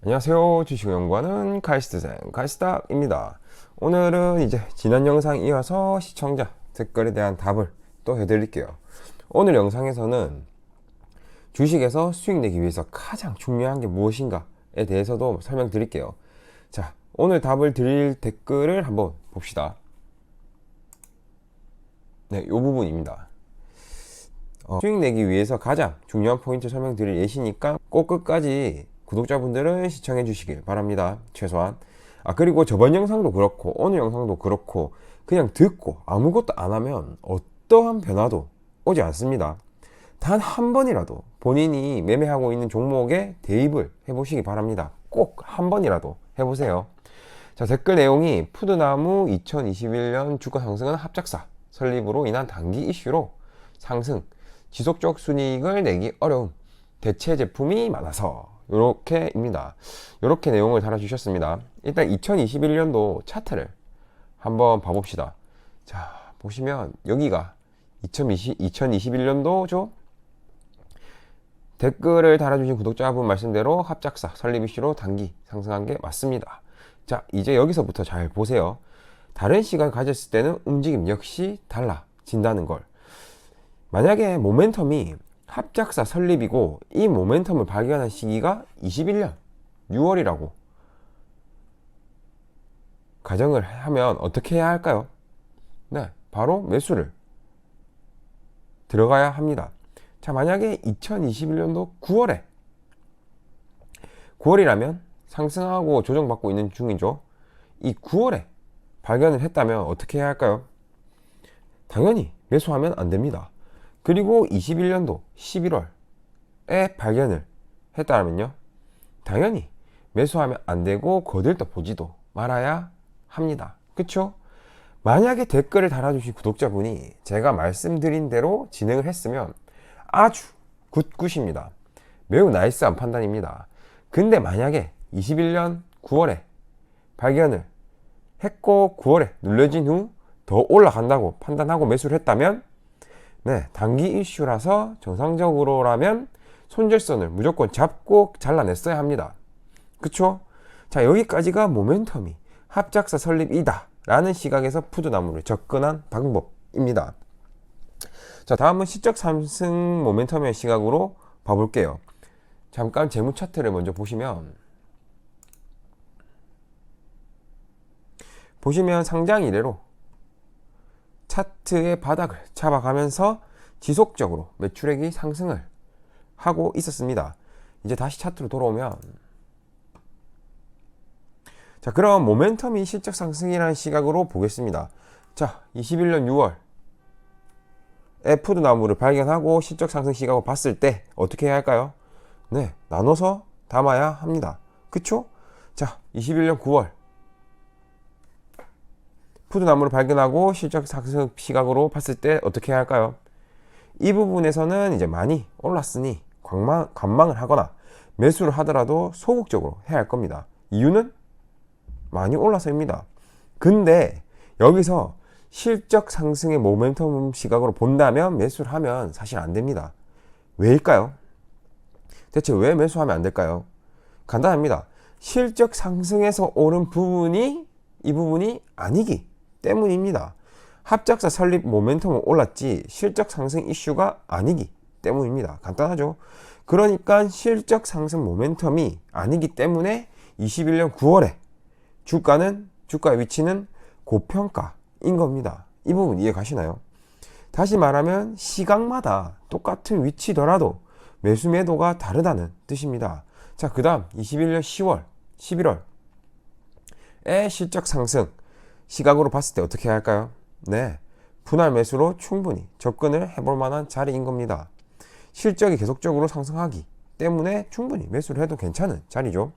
안녕하세요. 주식을 연구하는 카이스트생 카이스닥입니다. 오늘은 이제 지난 영상 이어서 시청자 댓글에 대한 답을 또 해드릴게요. 오늘 영상에서는 주식에서 수익 내기 위해서 가장 중요한 게 무엇인가에 대해서도 설명드릴게요. 자, 오늘 답을 드릴 댓글을 한번 봅시다. 네, 이 부분입니다. 수익 내기 위해서 가장 중요한 포인트 설명드릴 예시니까 꼭 끝까지 구독자분들은 시청해 주시길 바랍니다. 최소한. 그리고 저번 영상도 그렇고 오늘 영상도 그렇고 그냥 듣고 아무것도 안 하면 어떠한 변화도 오지 않습니다. 단 한 번이라도 본인이 매매하고 있는 종목에 대입을 해보시기 바랍니다. 꼭 한 번이라도 해보세요. 자, 댓글 내용이 푸드나무 2021년 주가 상승은 합작사 설립으로 인한 단기 이슈로 상승, 지속적 순이익을 내기 어려움, 대체 제품이 많아서 요렇게입니다. 요렇게 내용을 달아주셨습니다. 일단 2021년도 차트를 한번 봐봅시다. 자, 보시면 여기가 2021년도죠. 댓글을 달아주신 구독자분 말씀대로 합작사 설립 이슈로 단기 상승한 게 맞습니다. 자, 이제 여기서부터 잘 보세요. 다른 시간 가졌을 때는 움직임 역시 달라진다는 걸. 만약에 모멘텀이 합작사 설립이고 이 모멘텀을 발견한 시기가 21년 6월이라고 가정을 하면 어떻게 해야 할까요? 네, 바로 매수를 들어가야 합니다. 자, 만약에 2021년도 9월이라면 상승하고 조정받고 있는 중이죠. 이 9월에 발견을 했다면 어떻게 해야 할까요? 당연히 매수하면 안 됩니다. 그리고 21년도 11월에 발견을 했다면요, 당연히 매수하면 안 되고 거들떠 보지도 말아야 합니다. 그쵸? 만약에 댓글을 달아주신 구독자분이 제가 말씀드린 대로 진행을 했으면 아주 굿굿입니다. 매우 나이스한 판단입니다. 근데 만약에 21년 9월에 발견을 했고 9월에 눌려진 후 더 올라간다고 판단하고 매수를 했다면, 네, 단기 이슈라서 정상적으로라면 손절선을 무조건 잡고 잘라냈어야 합니다. 그쵸? 자, 여기까지가 모멘텀이 합작사 설립이다 라는 시각에서 푸드나무를 접근한 방법입니다. 자, 다음은 시적 상승 모멘텀의 시각으로 봐볼게요. 잠깐 재무 차트를 먼저 보시면 상장 이래로 차트의 바닥을 잡아가면서 지속적으로 매출액이 상승을 하고 있었습니다. 이제 다시 차트로 돌아오면, 자, 그럼 모멘텀이 실적 상승이라는 시각으로 보겠습니다. 자, 21년 6월 푸드나무를 발견하고 실적 상승 시각을 봤을 때 어떻게 해야 할까요? 네, 나눠서 담아야 합니다. 그쵸? 자, 21년 9월 푸드나무를 발견하고 실적 상승 시각으로 봤을 때 어떻게 해야 할까요? 이 부분에서는 이제 많이 올랐으니 관망을 하거나 매수를 하더라도 소극적으로 해야 할 겁니다. 이유는 많이 올라서입니다. 근데 여기서 실적 상승의 모멘텀 시각으로 본다면 매수를 하면 사실 안 됩니다. 왜일까요? 대체 왜 매수하면 안 될까요? 간단합니다. 실적 상승에서 오른 부분이 이 부분이 아니기 때문입니다. 합작사 설립 모멘텀은 올랐지 실적 상승 이슈가 아니기 때문입니다. 간단하죠? 그러니까 실적 상승 모멘텀이 아니기 때문에 21년 9월에 주가의 위치는 고평가인 겁니다. 이 부분 이해 가시나요? 다시 말하면 시각마다 똑같은 위치더라도 매수 매도가 다르다는 뜻입니다. 자, 그 다음 21년 10월, 11월의 실적 상승 시각으로 봤을 때 어떻게 해야 할까요? 네, 분할 매수로 충분히 접근을 해볼 만한 자리인 겁니다. 실적이 계속적으로 상승하기 때문에 충분히 매수를 해도 괜찮은 자리죠.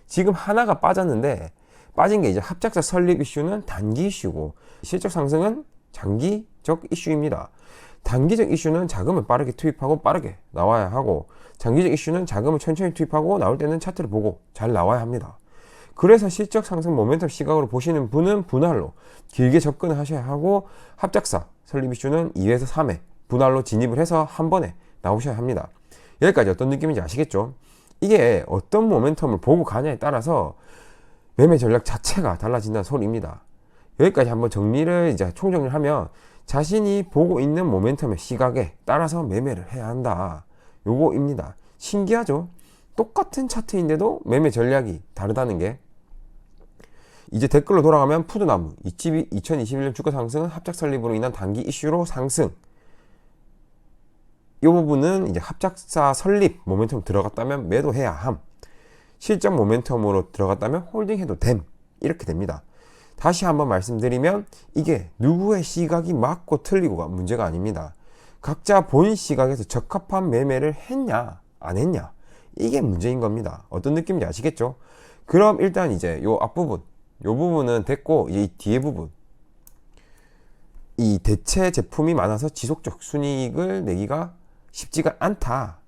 지금 하나가 빠졌는데 빠진 게 이제 합작사 설립 이슈는 단기 이슈고 실적 상승은 장기적 이슈입니다. 단기적 이슈는 자금을 빠르게 투입하고 빠르게 나와야 하고, 장기적 이슈는 자금을 천천히 투입하고 나올 때는 차트를 보고 잘 나와야 합니다. 그래서 실적 상승 모멘텀 시각으로 보시는 분은 분할로 길게 접근을 하셔야 하고, 합작사 설립 이슈는 2회에서 3회 분할로 진입을 해서 한 번에 나오셔야 합니다. 여기까지 어떤 느낌인지 아시겠죠? 이게 어떤 모멘텀을 보고 가냐에 따라서 매매 전략 자체가 달라진다는 소리입니다. 여기까지 한번 정리를 이제 총정리를 하면 자신이 보고 있는 모멘텀의 시각에 따라서 매매를 해야 한다. 요거입니다. 신기하죠? 똑같은 차트인데도 매매 전략이 다르다는 게. 이제 댓글로 돌아가면 푸드나무 2021년 주가 상승은 합작 설립으로 인한 단기 이슈로 상승. 이 부분은 이제 합작사 설립 모멘텀 들어갔다면 매도해야 함. 실적 모멘텀으로 들어갔다면 홀딩해도 됨. 이렇게 됩니다. 다시 한번 말씀드리면 이게 누구의 시각이 맞고 틀리고가 문제가 아닙니다. 각자 본 시각에서 적합한 매매를 했냐 안 했냐 이게 문제인 겁니다. 어떤 느낌인지 아시겠죠? 그럼 일단 이제 요 앞부분 요 부분은 됐고, 이제 이 뒤에 부분, 이 대체 제품이 많아서 지속적 순이익을 내기가 쉽지가 않다.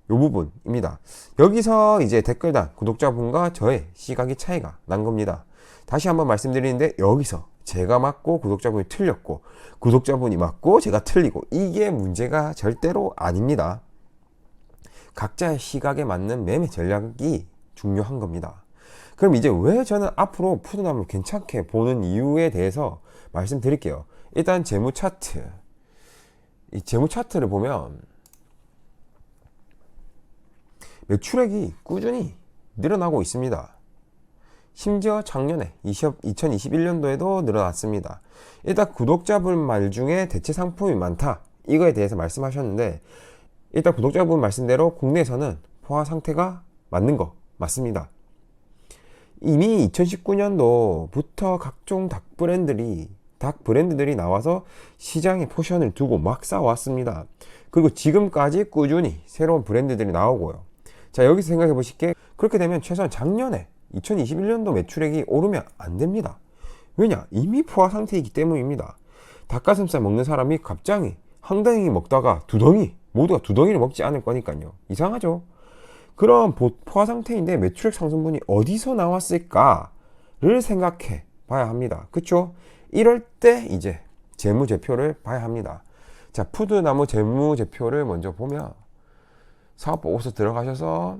요 부분입니다. 여기서 이제 댓글단 구독자분과 저의 시각이 차이가 난 겁니다. 다시 한번 말씀드리는데 여기서 제가 맞고 구독자분이 틀렸고 구독자분이 맞고 제가 틀리고 이게 문제가 절대로 아닙니다. 각자의 시각에 맞는 매매 전략이 중요한 겁니다. 그럼 이제 왜 저는 앞으로 푸드나무를 괜찮게 보는 이유에 대해서 말씀드릴게요. 일단 재무 차트. 이 재무 차트를 보면 매출액이 꾸준히 늘어나고 있습니다. 심지어 작년에 2021년도에도 늘어났습니다. 일단 구독자분 말 중에 대체 상품이 많다. 이거에 대해서 말씀하셨는데 일단 구독자분 말씀대로 국내에서는 포화 상태가 맞는 거 맞습니다. 이미 2019년도부터 각종 닭 브랜드들이 나와서 시장에 포션을 두고 막 쌓아왔습니다. 그리고 지금까지 꾸준히 새로운 브랜드들이 나오고요. 자, 여기서 생각해 보실 게 그렇게 되면 최소한 작년에 2021년도 매출액이 오르면 안 됩니다. 왜냐? 이미 포화 상태이기 때문입니다. 닭가슴살 먹는 사람이 갑자기 한 덩이 먹다가 모두가 두 덩이를 먹지 않을 거니까요. 이상하죠? 그럼 포화 상태인데 매출액 상승분이 어디서 나왔을까를 생각해 봐야 합니다. 그쵸? 이럴 때 이제 재무제표를 봐야 합니다. 자, 푸드나무 재무제표를 먼저 보면 사업보고서 들어가셔서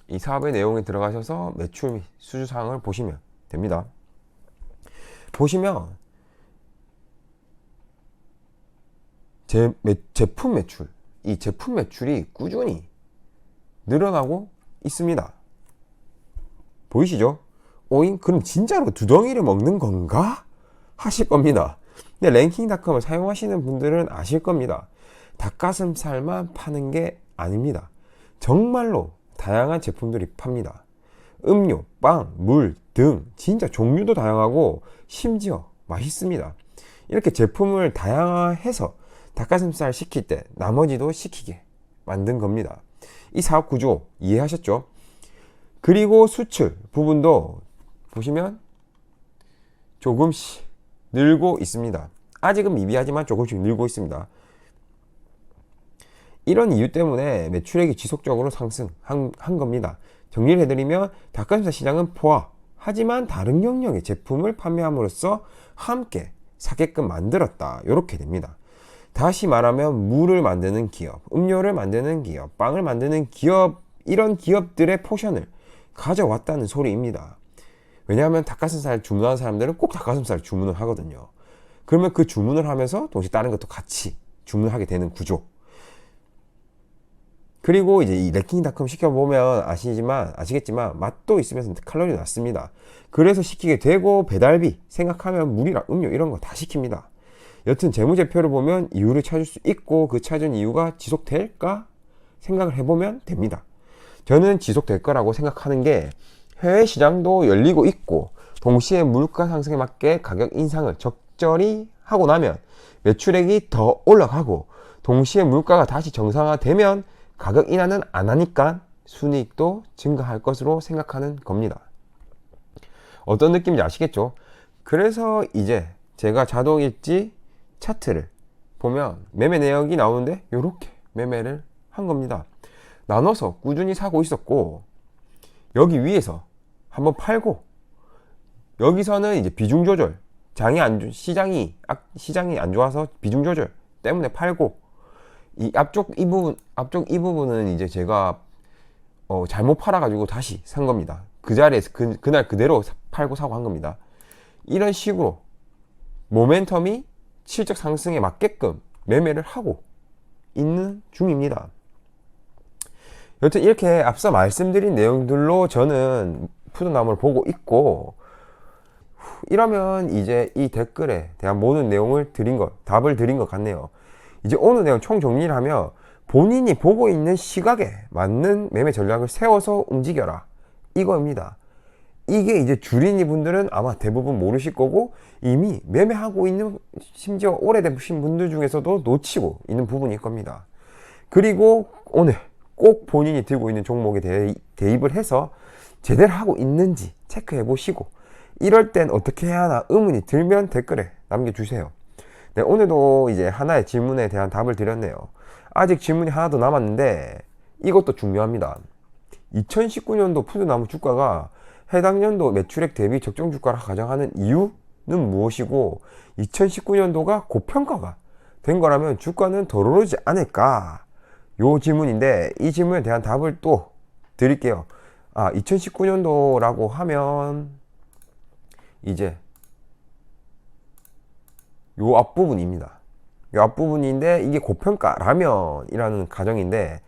이 사업의 내용에 들어가셔서 매출 및 수주사항을 보시면 됩니다. 보시면 제품 매출, 이 제품 매출이 꾸준히 늘어나고 있습니다. 보이시죠? 오잉? 그럼 진짜로 두 덩이를 먹는 건가? 하실 겁니다. 근데 랭킹닷컴을 사용하시는 분들은 아실 겁니다. 닭가슴살만 파는 게 아닙니다. 정말로 다양한 제품들이 팝니다. 음료, 빵, 물 등 진짜 종류도 다양하고 심지어 맛있습니다. 이렇게 제품을 다양화해서 닭가슴살 시킬 때 나머지도 시키게 만든 겁니다. 이 사업 구조 이해하셨죠? 그리고 수출 부분도 보시면 조금씩 늘고 있습니다. 아직은 미비하지만 조금씩 늘고 있습니다. 이런 이유 때문에 매출액이 지속적으로 상승한 겁니다. 정리를 해드리면 닭가슴살 시장은 포화, 하지만 다른 영역의 제품을 판매함으로써 함께 사게끔 만들었다. 이렇게 됩니다. 다시 말하면 물을 만드는 기업, 음료를 만드는 기업, 빵을 만드는 기업, 이런 기업들의 포션을 가져왔다는 소리입니다. 왜냐하면 닭가슴살 주문하는 사람들은 꼭 닭가슴살 주문을 하거든요. 그러면 그 주문을 하면서 동시에 다른 것도 같이 주문하게 되는 구조. 그리고 이제 이 랭킹닷컴 시켜보면 아시겠지만 맛도 있으면서 칼로리도 낮습니다. 그래서 시키게 되고 배달비 생각하면 물이랑 음료 이런 거 다 시킵니다. 여튼 재무제표를 보면 이유를 찾을 수 있고 그 찾은 이유가 지속될까 생각을 해보면 됩니다. 저는 지속될 거라고 생각하는 게 해외 시장도 열리고 있고 동시에 물가 상승에 맞게 가격 인상을 적절히 하고 나면 매출액이 더 올라가고 동시에 물가가 다시 정상화되면 가격 인하는 안 하니까 순이익도 증가할 것으로 생각하는 겁니다. 어떤 느낌인지 아시겠죠? 그래서 이제 제가 자동일지 차트를 보면 매매 내역이 나오는데 이렇게 매매를 한 겁니다. 나눠서 꾸준히 사고 있었고 여기 위에서 한번 팔고 여기서는 이제 비중 조절, 시장이 안 좋아서 비중 조절 때문에 팔고 이 앞쪽 이 부분은 이제 제가 잘못 팔아가지고 다시 산 겁니다. 그 자리에서 그날 그대로 팔고 사고 한 겁니다. 이런 식으로 모멘텀이 실적 상승에 맞게끔 매매를 하고 있는 중입니다. 여튼 이렇게 앞서 말씀드린 내용들로 저는 푸드나무를 보고 있고, 이러면 이제 이 댓글에 대한 모든 내용을 답을 드린 것 같네요. 이제 오늘 내용 총 정리를 하면 본인이 보고 있는 시각에 맞는 매매 전략을 세워서 움직여라, 이거입니다. 이게 이제 주린이 분들은 아마 대부분 모르실 거고, 이미 매매하고 있는, 심지어 오래되신 분들 중에서도 놓치고 있는 부분일 겁니다. 그리고 오늘 꼭 본인이 들고 있는 종목에 대입을 해서 제대로 하고 있는지 체크해 보시고, 이럴 땐 어떻게 해야 하나 의문이 들면 댓글에 남겨주세요. 네, 오늘도 이제 하나의 질문에 대한 답을 드렸네요. 아직 질문이 하나 더 남았는데 이것도 중요합니다. 2019년도 푸드나무 주가가 해당 연도 매출액 대비 적정 주가라 가정하는 이유는 무엇이고, 2019년도가 고평가가 된 거라면 주가는 더 오르지 않을까? 요 질문인데, 이 질문에 대한 답을 또 드릴게요. 2019년도라고 하면 이제 요 앞부분입니다. 요 앞부분인데 이게 고평가라면이라는 가정인데,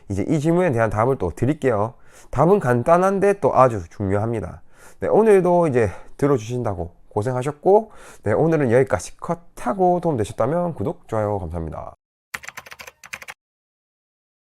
이제 이 질문에 대한 답을 또 드릴게요. 답은 간단한데 또 아주 중요합니다. 네, 오늘도 이제 들어주신다고 고생하셨고, 네, 오늘은 여기까지 컷하고 도움되셨다면 구독, 좋아요 감사합니다.